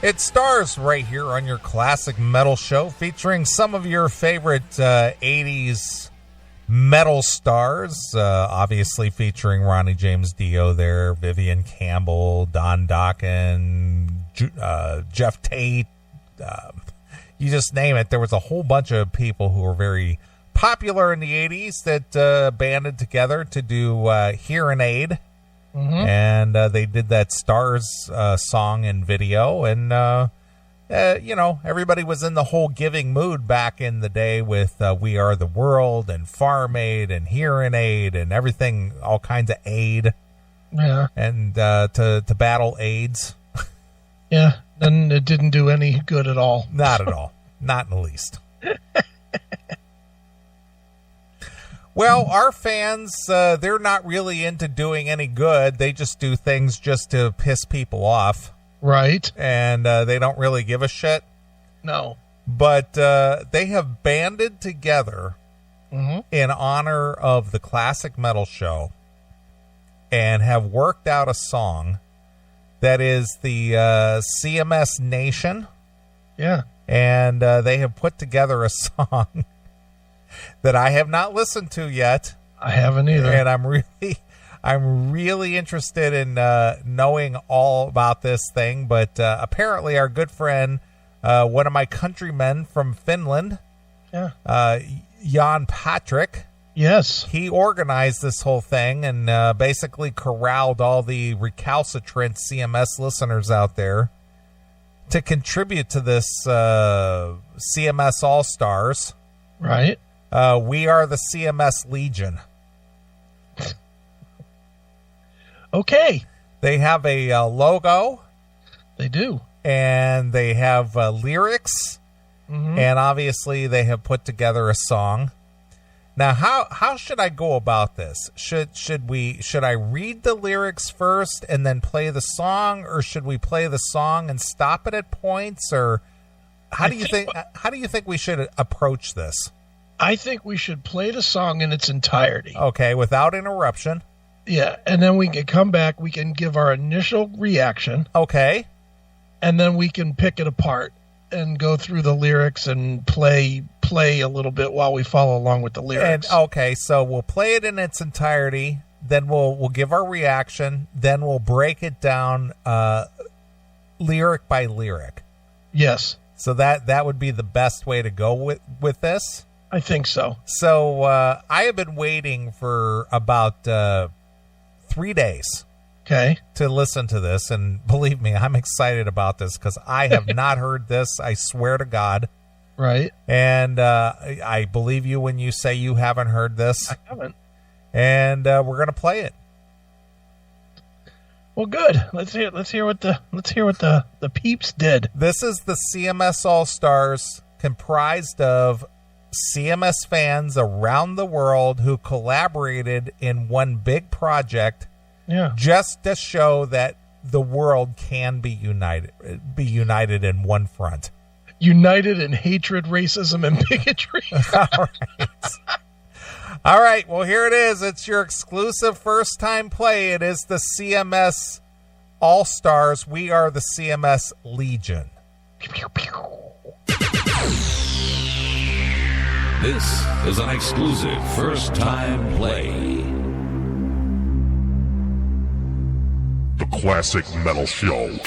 It stars right here on your classic metal show, featuring some of your favorite 80s metal stars, obviously featuring Ronnie James Dio there, Vivian Campbell, Don Dokken, Jeff Tate, you just name it. There was a whole bunch of people who were very popular in the 80s that banded together to do Hearing Aid. Mm-hmm. And they did that Stars song and video, and everybody was in the whole giving mood back in the day with We Are the World and Farm Aid and Hearing Aid and everything, all kinds of aid. Yeah. And to battle AIDS. Yeah, and it didn't do any good at all. Not at all. Not in the least. Well, our fans, they're not really into doing any good. They just do things just to piss people off. Right. And they don't really give a shit. No. But they have banded together in honor of the Classic Metal Show and have worked out a song that is the CMS Nation. Yeah. And they have put together a song that I have not listened to yet. I haven't either. And I'm really interested in knowing all about this thing. But apparently our good friend, one of my countrymen from Finland, Jan Patrick. Yes. He organized this whole thing and basically corralled all the recalcitrant CMS listeners out there to contribute to this CMS All Stars. Right. We are the CMS Legion. Okay. They have a logo. They do. And they have lyrics. Mm-hmm. And obviously they have put together a song. Now, how should I go about this? Should I read the lyrics first and then play the song, or should we play the song and stop it at points, or how do you think we should approach this? I think we should play the song in its entirety. Okay, without interruption. Yeah, and then we can come back, we can give our initial reaction. Okay. And then we can pick it apart and go through the lyrics and play a little bit while we follow along with the lyrics. And okay, so we'll play it in its entirety, then we'll give our reaction, then we'll break it down lyric by lyric. Yes. So that would be the best way to go with this. I think so. So I have been waiting for about 3 days. Okay. To listen to this, and believe me, I'm excited about this because I have not heard this. I swear to God. Right. And I believe you when you say you haven't heard this. I haven't. And we're gonna play it. Well, good. Let's hear what the peeps did. This is the CMS All Stars, comprised of CMS fans around the world who collaborated in one big project. Yeah. Just to show that the world can be united in one front. United in hatred, racism, and bigotry. All right. Well, here it is. It's your exclusive first-time play. It is the CMS All Stars. We are the CMS Legion. This is an exclusive first-time play. The Classic Metal Show.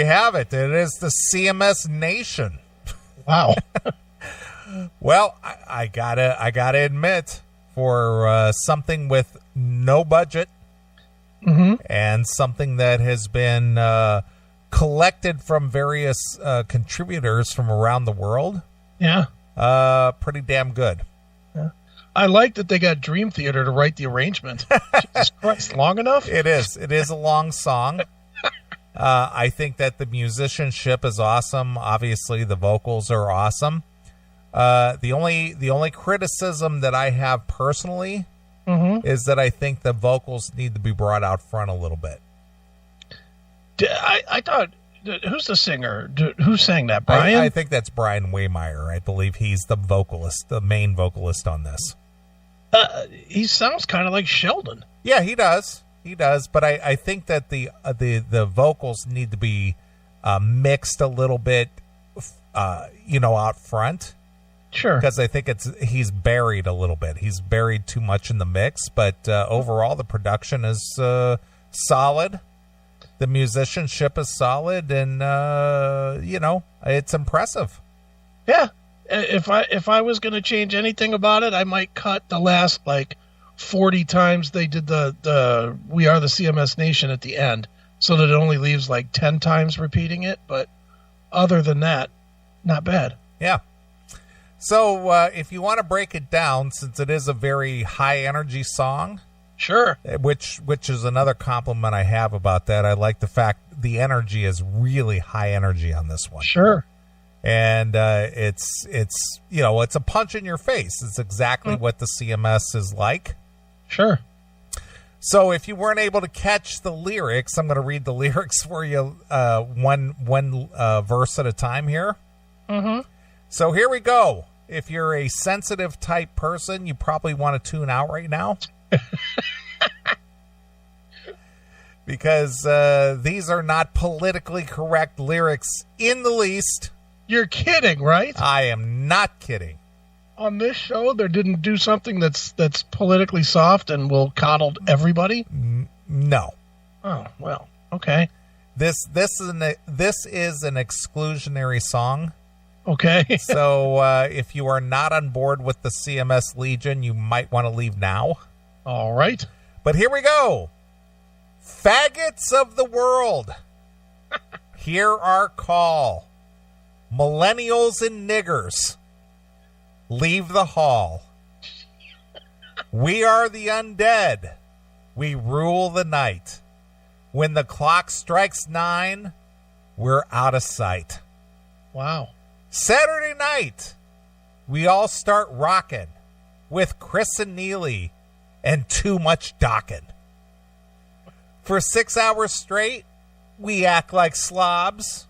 have it. It is the CMS Nation. Wow. Well, I gotta admit, for something with no budget and something that has been collected from various contributors from around the world, pretty damn good. Yeah. I like that they got Dream Theater to write the arrangement. Jesus Christ, long enough? It is a long song. I think that the musicianship is awesome. Obviously, the vocals are awesome. The only criticism that I have personally is that I think the vocals need to be brought out front a little bit. I thought, who's the singer? Who sang that? Brian? I think that's Brian Waymeyer. I believe he's the vocalist, the main vocalist on this. He sounds kind of like Sheldon. Yeah, he does. He does, but I think that the vocals need to be mixed a little bit, out front. Sure. Because I think he's buried a little bit. He's buried too much in the mix, but overall the production is solid. The musicianship is solid, and it's impressive. Yeah. If I was going to change anything about it, I might cut the last 40 times they did the We Are the CMS Nation at the end, so that it only leaves 10 times repeating it. But other than that, not bad. Yeah. So if you want to break it down, since it is a very high energy song, sure. Which is another compliment I have about that. I like the fact the energy is really high energy on this one. Sure. And it's a punch in your face. It's exactly what the CMS is like. Sure. So if you weren't able to catch the lyrics, I'm going to read the lyrics for you one verse at a time here. So here we go. If you're a sensitive type person, you probably want to tune out right now. Because these are not politically correct lyrics in the least. You're kidding, right? I am not kidding. On this show, they didn't do something that's politically soft and will coddle everybody? No. Oh, well, okay. This is an exclusionary song. Okay. So if you are not on board with the CMS Legion, you might want to leave now. All right. But here we go. Faggots of the world, hear our call. Millennials and niggers, leave the hall. We are the undead. We rule the night. When the clock strikes 9, we're out of sight. Wow. Saturday night, we all start rocking with Chris and Neely and too much docking. For 6 hours straight, we act like slobs.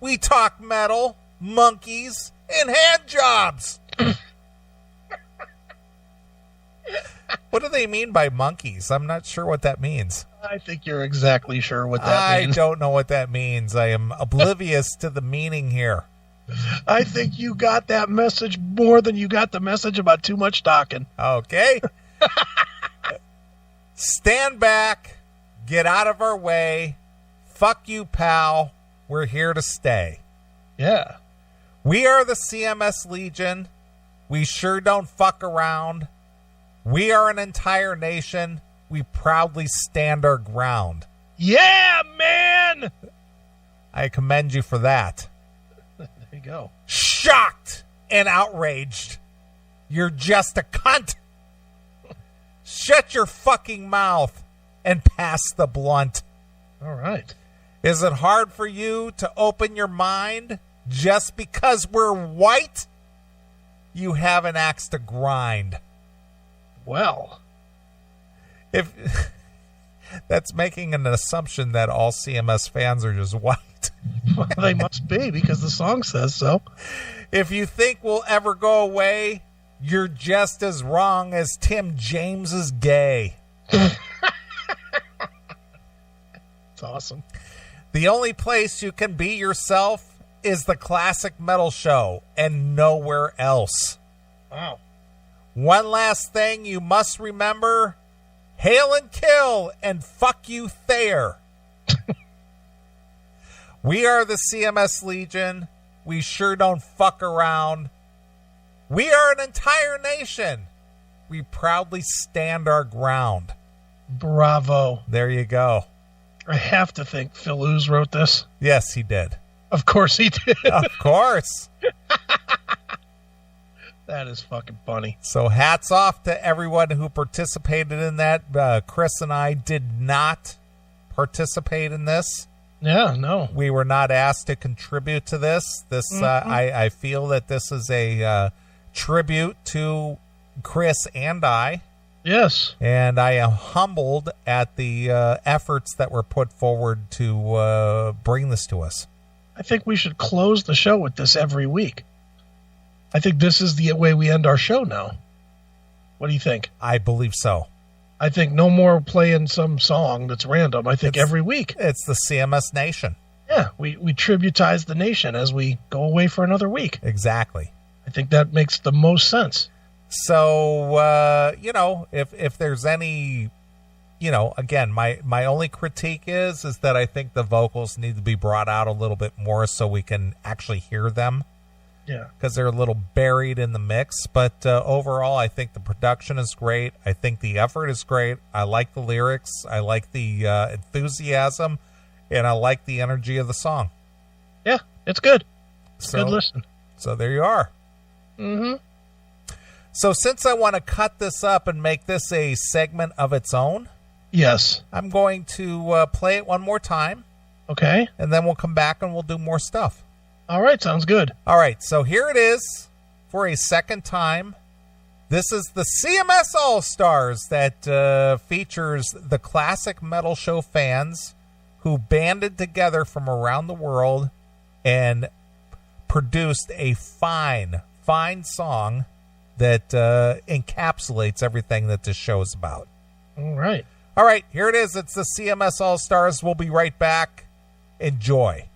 We talk metal, monkeys, and hand jobs. What do they mean by monkeys? I'm not sure what that means. I think you're exactly sure what that means. I don't know what that means. I am oblivious to the meaning here. I think you got that message more than you got the message about too much talking. Okay. Stand back. Get out of our way. Fuck you, pal. We're here to stay. Yeah. We are the CMS Legion. We sure don't fuck around. We are an entire nation. We proudly stand our ground. Yeah, man! I commend you for that. There you go. Shocked and outraged. You're just a cunt. Shut your fucking mouth and pass the blunt. All right. Is it hard for you to open your mind just because we're white? You have an axe to grind. Well, if that's making an assumption that all CMS fans are just white. Well, they must be because the song says so. If you think we'll ever go away, you're just as wrong as Tim James is gay. It's awesome. The only place you can be yourself is the Classic Metal Show and nowhere else. Wow. One last thing you must remember. Hail and kill and fuck you Thayer. We are the CMS Legion. We sure don't fuck around. We are an entire nation. We proudly stand our ground. Bravo. There you go. I have to think Phil Ooze wrote this. Yes, he did. Of course he did. Of course. That is fucking funny. So hats off to everyone who participated in that. Chris and I did not participate in this. Yeah, no. We were not asked to contribute to this. I feel that this is a tribute to Chris and I. Yes. And I am humbled at the efforts that were put forward to bring this to us. I think we should close the show with this every week. I think this is the way we end our show now. What do you think? I believe so. I think no more playing some song that's random. I think every week. It's the CMS Nation. Yeah, we tributize the nation as we go away for another week. Exactly. I think that makes the most sense. So, if there's any, again, my only critique is that I think the vocals need to be brought out a little bit more so we can actually hear them. Yeah. Because they're a little buried in the mix. But overall, I think the production is great. I think the effort is great. I like the lyrics. I like the enthusiasm. And I like the energy of the song. Yeah, it's good. It's good listen. So there you are. Mm-hmm. So since I want to cut this up and make this a segment of its own, yes, I'm going to play it one more time. Okay. And then we'll come back and we'll do more stuff. All right, sounds good. All right, so here it is for a second time. This is the CMS All Stars that features the classic metal show fans who banded together from around the world and produced a fine song that encapsulates everything that this show is about. All right. All right, here it is. It's the CMS All Stars. We'll be right back. Enjoy.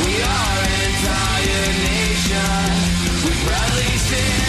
We are an entire nation. We proudly stand.